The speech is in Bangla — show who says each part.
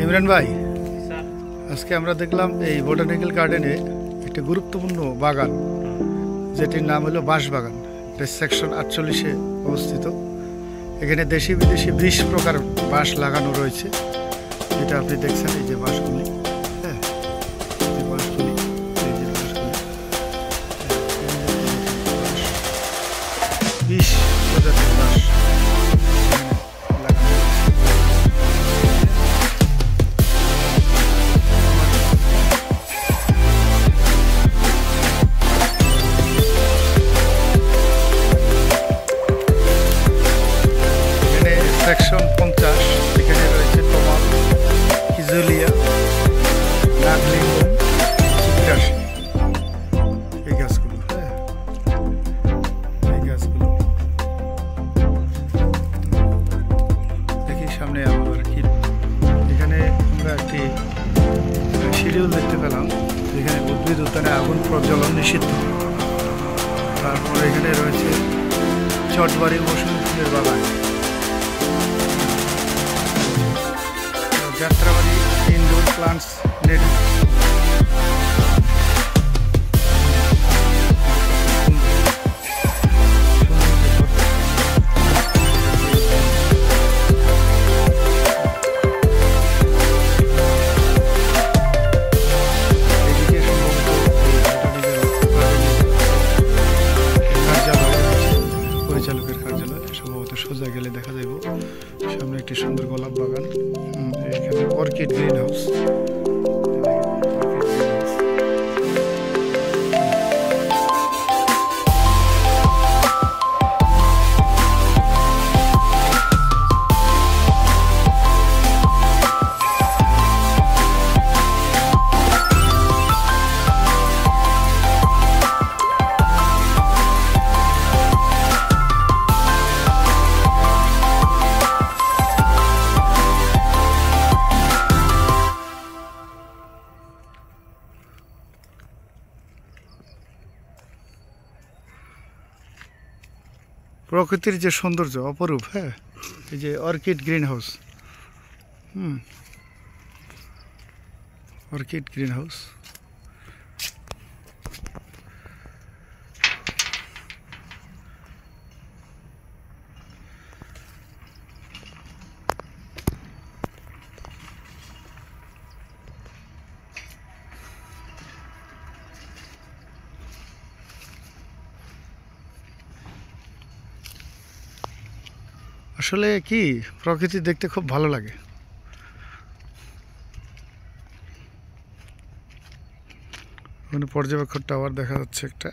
Speaker 1: ইমরান ভাই, আজকে আমরা দেখলাম এই বোটানিক্যাল গার্ডেনে একটা গুরুত্বপূর্ণ বাগান, যেটির নাম হলো বাঁশ বাগান। এটা সেকশন 48-এ অবস্থিত। এখানে দেশি বিদেশি 20 প্রকার বাঁশ লাগানো রয়েছে, যেটা আপনি দেখছেন। এই যে বাঁশগুলি, হ্যাঁ, এই যে বাঁশগুলি, এই যে বাঁশগুলি, 20 প্রজাতির বাঁশ লাগানো রয়েছে। সেকশন 50, এখানে রয়েছে তমাল, হিজুলিয়া, নাগলিঙ্গম, চিত্রাসী, এই গাছগুলো। হ্যাঁ, এই গাছগুলো দেখি সামনে আমার কি। এখানে আমরা একটি শিডিউল দেখতে পেলাম, যেখানে উদ্ভিদ উদ্যানে আগুন প্রজ্বলন নিষিদ্ধ। তারপর এখানে রয়েছে চটবাড়ি মৌসুমী ফুলের বাগান, যাত্রাবাড়ি ইনডোর প্লান্টস নেট। পরিচালকের কার্যালয় সম্ভবত সোজা গেলে দেখা যাইব। সামনে একটি সুন্দর গোলাপ বাগান, এখানে অর্কিড গ্রিন হাউস। প্রকৃতির যে সৌন্দর্য অপরূপ। হ্যাঁ, এই যে orchid green house, orchid green house. আসলে কি, প্রকৃতি দেখতে খুব ভালো লাগে। ওখানে পর্যবেক্ষণ টাওয়ার দেখা যাচ্ছে একটা।